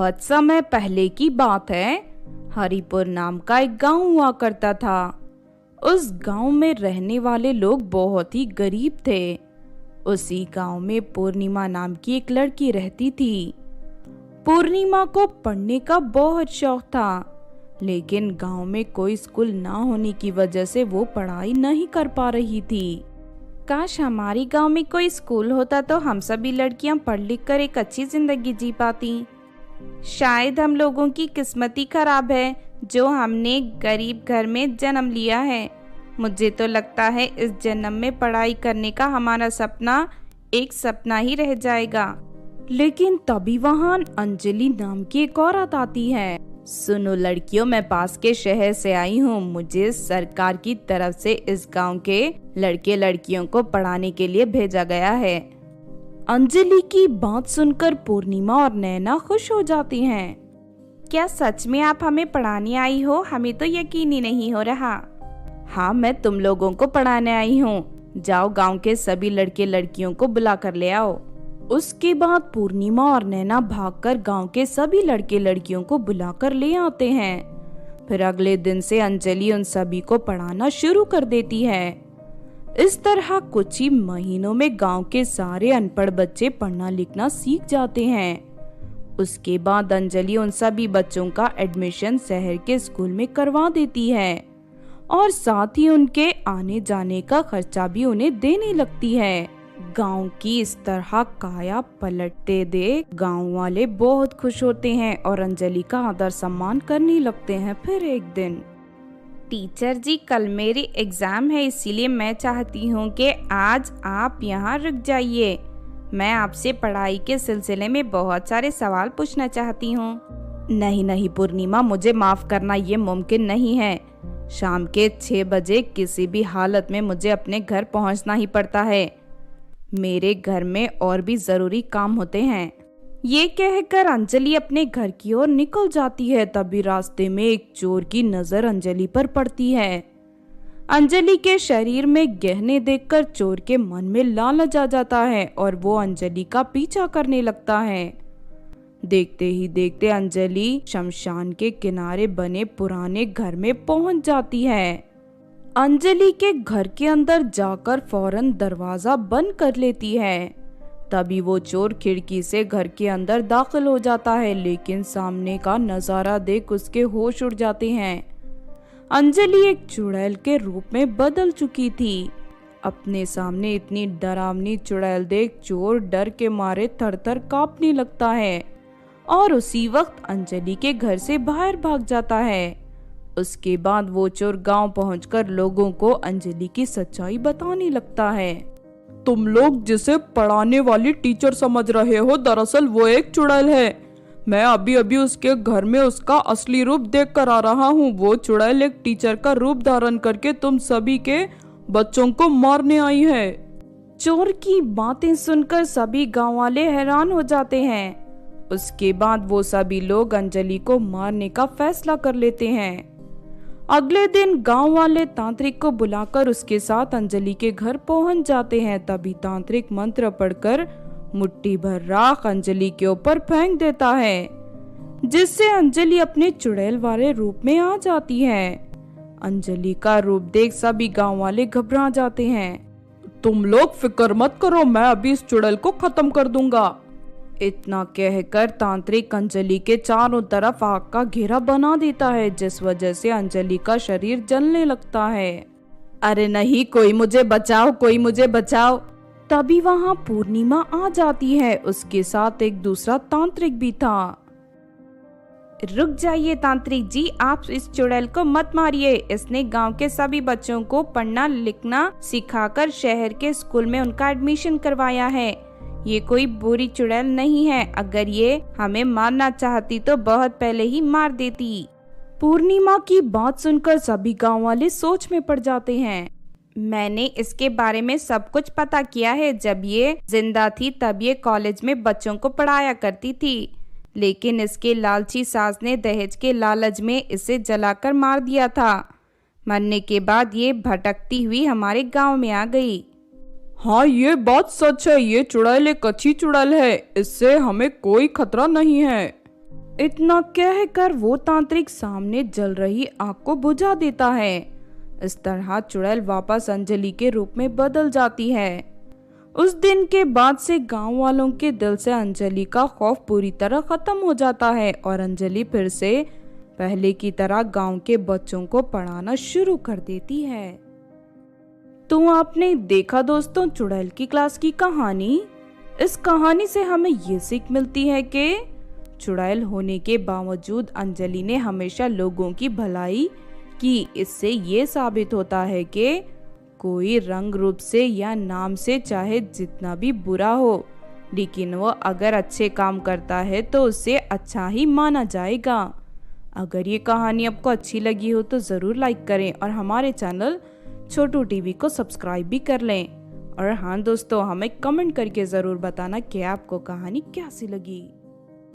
बहुत समय पहले की बात है। हरिपुर नाम का एक गांव हुआ करता था। उस गांव में रहने वाले लोग बहुत ही गरीब थे। उसी गांव में पूर्णिमा नाम की एक लड़की रहती थी। पूर्णिमा को पढ़ने का बहुत शौक था, लेकिन गांव में कोई स्कूल ना होने की वजह से वो पढ़ाई नहीं कर पा रही थी। काश हमारी गांव में कोई स्कूल होता तो हम सभी लड़कियां पढ़ लिख कर एक अच्छी जिंदगी जी पाती। शायद हम लोगों की किस्मत ही खराब है जो हमने गरीब घर में जन्म लिया है। मुझे तो लगता है इस जन्म में पढ़ाई करने का हमारा सपना एक सपना ही रह जाएगा। लेकिन तभी वहाँ अंजलि नाम की एक औरत आती है। सुनो लड़कियों, मैं पास के शहर से आई हूँ। मुझे सरकार की तरफ से इस गांव के लड़के लड़कियों को पढ़ाने के लिए भेजा गया है। अंजलि की बात सुनकर पूर्णिमा और नैना खुश हो जाती हैं। क्या सच में आप हमें पढ़ाने आई हो? हमें तो यकीन ही नहीं हो रहा। हाँ, मैं तुम लोगों को पढ़ाने आई हूँ। जाओ गांव के सभी लड़के लड़कियों को बुला कर ले आओ। उसके बाद पूर्णिमा और नैना भागकर गांव के सभी लड़के लड़कियों को बुलाकर ले आते हैं। फिर अगले दिन से अंजलि उन सभी को पढ़ाना शुरू कर देती है। इस तरह कुछ ही महीनों में गांव के सारे अनपढ़ बच्चे पढ़ना लिखना सीख जाते हैं। उसके बाद अंजलि उन सभी बच्चों का एडमिशन शहर के स्कूल में करवा देती है और साथ ही उनके आने जाने का खर्चा भी उन्हें देने लगती है। गांव की इस तरह काया पलटते देख गांव वाले बहुत खुश होते हैं और अंजलि का आदर सम्मान करने लगते हैं। फिर एक दिन, टीचर जी कल मेरी एग्जाम है, इसीलिए मैं चाहती हूँ कि आज आप यहाँ रुक जाइए। मैं आपसे पढ़ाई के सिलसिले में बहुत सारे सवाल पूछना चाहती हूँ। नहीं नहीं पूर्णिमा, मुझे माफ करना, ये मुमकिन नहीं है। शाम के 6 बजे किसी भी हालत में मुझे अपने घर पहुँचना ही पड़ता है। मेरे घर में और भी जरूरी काम होते हैं। ये कहकर अंजलि अपने घर की ओर निकल जाती है। तभी रास्ते में एक चोर की नजर अंजलि पर पड़ती है। अंजलि के शरीर में गहने देखकर चोर के मन में लालच आ जाता है और वो अंजलि का पीछा करने लगता है। देखते ही देखते अंजलि शमशान के किनारे बने पुराने घर में पहुंच जाती है। अंजलि के घर के अंदर जाकर फौरन दरवाजा बंद कर लेती है। तभी वो चोर खिड़की से घर के अंदर दाखिल हो जाता है, लेकिन सामने का नजारा देख उसके होश उड़ जाते हैं। अंजलि एक चुड़ैल के रूप में बदल चुकी थी। अपने सामने इतनी डरावनी चुड़ैल देख चोर डर के मारे थर-थर कांपने लगता है और उसी वक्त अंजलि के घर से बाहर भाग जाता है। उसके बाद वो चोर गांव पहुंचकर लोगों को अंजलि की सच्चाई बताने लगता है। तुम लोग जिसे पढ़ाने वाली टीचर समझ रहे हो, दरअसल वो एक चुड़ैल है। मैं अभी अभी उसके घर में उसका असली रूप देख कर आ रहा हूँ। वो चुड़ैल एक टीचर का रूप धारण करके तुम सभी के बच्चों को मारने आई है। चोर की बातें सुनकर सभी गांव वाले हैरान हो जाते हैं। उसके बाद वो सभी लोग अंजलि को मारने का फैसला कर लेते हैं। अगले दिन गांव वाले तांत्रिक को बुलाकर उसके साथ अंजलि के घर पहुंच जाते हैं। तभी तांत्रिक मंत्र पढ़कर मुट्ठी भर राख अंजलि के ऊपर फेंक देता है, जिससे अंजलि अपने चुड़ैल वाले रूप में आ जाती है। अंजलि का रूप देख सभी गांव वाले घबरा जाते हैं। तुम लोग फिक्र मत करो, मैं अभी इस चुड़ैल को खत्म कर दूंगा। इतना कहकर तांत्रिक अंजलि के चारों तरफ आग का घेरा बना देता है, जिस वजह से अंजलि का शरीर जलने लगता है। अरे नहीं, कोई मुझे बचाओ, कोई मुझे बचाओ। तभी वहाँ पूर्णिमा आ जाती है। उसके साथ एक दूसरा तांत्रिक भी था। रुक जाइए तांत्रिक जी, आप इस चुड़ैल को मत मारिए। इसने गांव के सभी बच्चों को पढ़ना लिखना सिखाकर शहर के स्कूल में उनका एडमिशन करवाया है। ये कोई बुरी चुड़ैल नहीं है। अगर ये हमें मारना चाहती तो बहुत पहले ही मार देती। पूर्णिमा की बात सुनकर सभी गांव वाले सोच में पड़ जाते हैं। मैंने इसके बारे में सब कुछ पता किया है। जब ये जिंदा थी तब ये कॉलेज में बच्चों को पढ़ाया करती थी, लेकिन इसके लालची सास ने दहेज के लालच में इसे जलाकर मार दिया था। मरने के बाद ये भटकती हुई हमारे गांव में आ गई। हाँ, ये बात सच है। ये चुड़ैल एक अच्छी चुड़ैल है, इससे हमें कोई खतरा नहीं है। इतना कहकर वो तांत्रिक सामने जल रही आग को बुझा देता है। इस तरह चुड़ैल वापस अंजलि के रूप में बदल जाती है। उस दिन के बाद से गांव वालों के दिल से अंजलि का खौफ पूरी तरह खत्म हो जाता है और अंजलि फिर से पहले की तरह गांव के बच्चों को पढ़ाना शुरू कर देती है। तो आपने देखा दोस्तों चुड़ैल की क्लास की कहानी। इस कहानी से हमें ये सीख मिलती है कि चुड़ैल होने के बावजूद अंजलि ने हमेशा लोगों की भलाई की। इससे ये साबित होता है कि कोई रंग रूप से या नाम से चाहे जितना भी बुरा हो, लेकिन वो अगर अच्छे काम करता है तो उसे अच्छा ही माना जाएगा। अगर ये कहानी आपको अच्छी लगी हो तो ज़रूर लाइक करें और हमारे चैनल छोटू टीवी को सब्सक्राइब भी कर लें। और हाँ दोस्तों, हमें कमेंट करके ज़रूर बताना कि आपको कहानी कैसी लगी।